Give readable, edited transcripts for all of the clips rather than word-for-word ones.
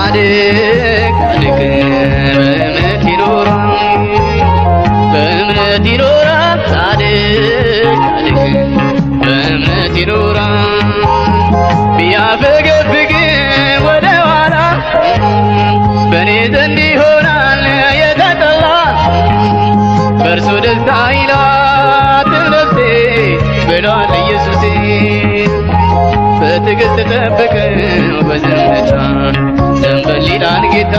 ጻድቅ ጻድቅ በእምነት ይኖራል ጻድቅ ጻድቅ በእምነት ይኖራል ቢያፈገፍግ ወደ ኋላ በእኔ ዘንድ ይሆናል የተጠላ በእርሱ ደስታ ይላትም ነፍሴ ብሏል ኢየሱሴ በትዕግሥት ጠብቀው በዝምታ ዘንበል ይላል ጌታ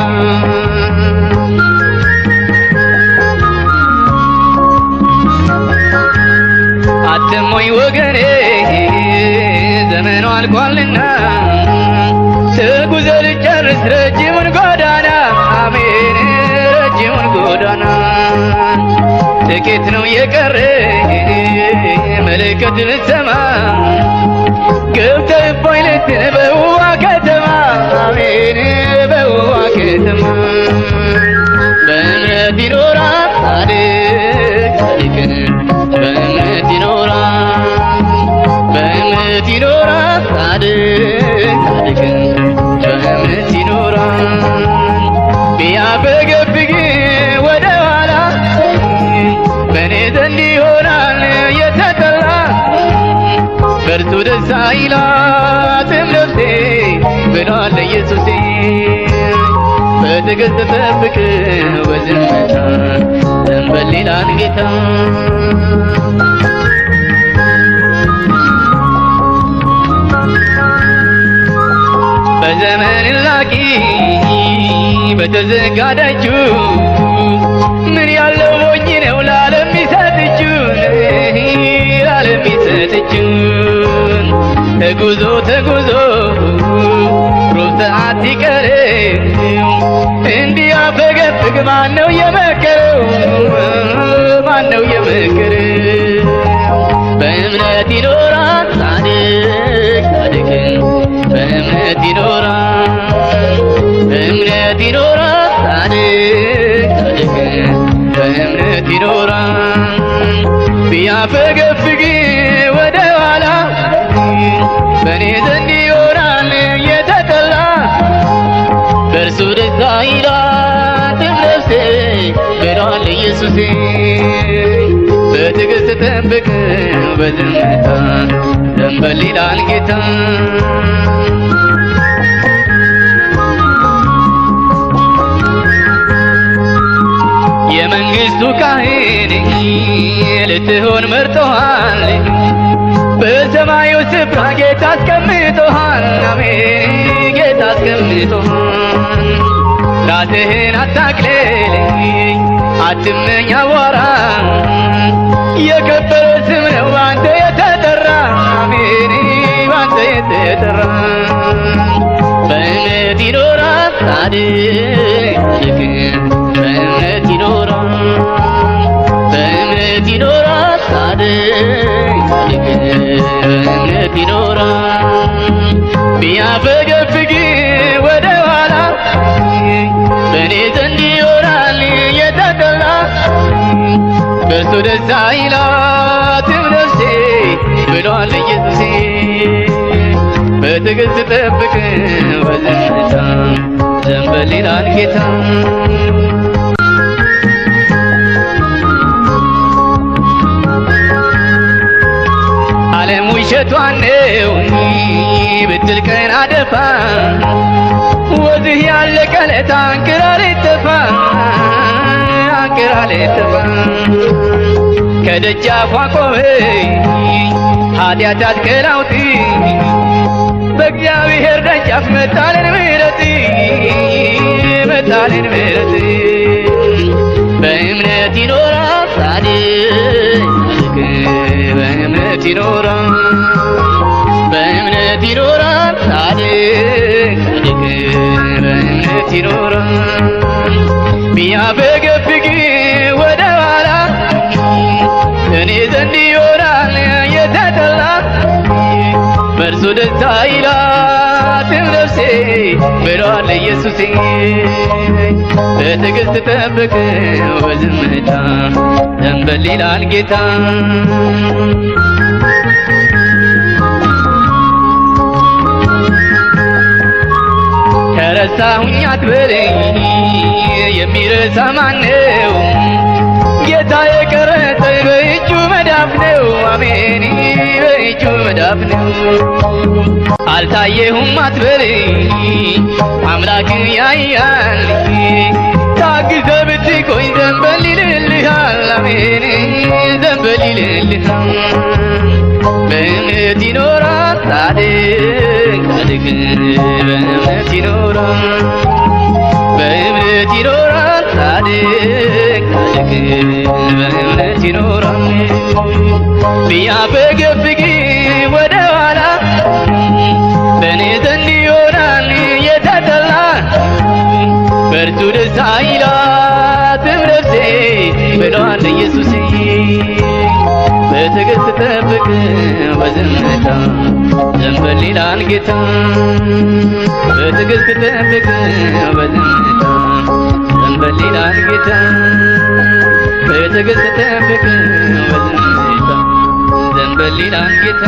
አትሞኝ ወገኔ ዘመኑ አልቋልና ተጉዘህ ልጨርስ ረጅሙን ጎዳና አሜን ረጅሙን ጎዳና ጥቂት ነው የቀረ መለከት ልትሰማ ገብተህ እፎይ ልትል በውዋ ከተማ አሜን በውዋ ከተማ በእምነት ይኖራል ጻድቅ ጻድቅ በእምነት ይኖራል በእምነት ይኖራል ጻድቅ ጻድቅ በእምነት ይኖራል ቢያፈገፍግ ወደ ኋላ በእኔ ዘንድ ይሆናል የተጠላ በእርሱ ደስ አይላትም ነፍሴ ብሏል ኢየሱሴ በትዕግሥት ጠብቀው በዝምታ ዘንበል ይላል ጌታ በዘመን ላቂ በተዘጋ ደጁ ምን ያለው ሞኝ ነው ለዓለም ይሰጥቹን ለዓለም ይሰጥቹን ተጉዞ ተጉዞ ሩብ ሰዓት ሲቀረው እንዲያፈገፍግ ማነው የመከረው ማነው የመከረው በእምነት ይኖራል ጻድቅ ጻድቅ በእምነት ይኖራል በእምነት ይኖራል ጻድቅ ጻድቅ በእምነት ይኖራል ቢያፈገፍግ ወደ ኋላ በእኔ ዘንድ ይሆናል የተጠላ በእርሱ ደስ አይላትም ነፍሴ ብሏል ኢየሱሴ በትዕግሥት ጠብቀው በዝምታ ዘንበል ይላል ጌታ የመንግሥቱ ካህን ልትሆን መርጦሃል በሰማዩ ስፍራ ጌታ አስቀምጦሃል አሜን ጌታ አስቀምጦሃል ራስህን አታቅልል አትመኝ አቧራ የከበረ ስም ነው ባንተ የተጠራ አሜን ባንተ የተጠራ በእምነት ይኖራል ጻድቅ ጻድቅ በእምነት ይኖራል በእምነት ይኖራል ጻድቅ ጻድቅ በእምነት ይኖራል ቢያፈገፍግ ወደ ኋላ በእኔ ዘንድ ይሆናል የተጠላ በእርሱ ደስ አይላትም ነፍሴ ብሏል ኢየሱሴ በትዕግሥት ጠብቀው በዝምታ ዘንበል ይላል ጌታ ዓለም ውሸቷን ነው ብትል ቀን አደፋ ወዝህ ያለቀ ዕለት አንክራ ልትጠፋ አንክራ ልትጠፋ ከደጃፏ ቆመኝ ኃጢአት አትከላውቲ በእግዚአብሔር ደጃፍ መጣልን ምሕረት መጣልን ምሕረት በእምነት ይኖራል ጻድቅ ጻድቅ በእምነት ይኖራል በእምነት ይኖራል ጻድቅ ጻድቅ በእምነት ይኖራል ቢያፈገፍግ ወደ ኋላ እኔ ዘንድ ይሆናል የተጠላ በእርሱ ደስ አይላትም ነፍሴ ብሏል ኢየሱሴ በትዕግሥት ጠብቀው በዝምታ ዘንበል ይላል ጌታ ረሳሁኝ አትበለኝ የሚረሳ ማነው? ጌታ የቀረጸኝ በእጁ መዳፍ ነው። አሜን በእጁ መዳፍ ነው። አልታየሁም አትበለኝ አምላክ ያያል። ታግዘህ ብትቆይ ዘንበል ይልልሃል። አሜን ዘንበል ይልልሃል። በእምነት ይኖራል ጻድቅ ጻድቅ በእምነት ይኖራል። በእምነት ይኖራል ጻድቅ ጻድቅ በእምነት ይኖራል። ቢያፈገፍግ ወደ ኋላ በእኔ ዘንድ ይሆናል የተጠላ። በእርሱ ደስ አይላትም ነፍሴ ብሏል ኢየሱስ። በትዕግሥት ጠብቅ በዝምታ ዘንበል ይላል ጌታ። በትዕግሥት ጠብቅ በዝምታ ዘንበል ይላል ጌታ። በትዕግሥት ጠብቅ በዝምታ ዘንበል ይላል ጌታ።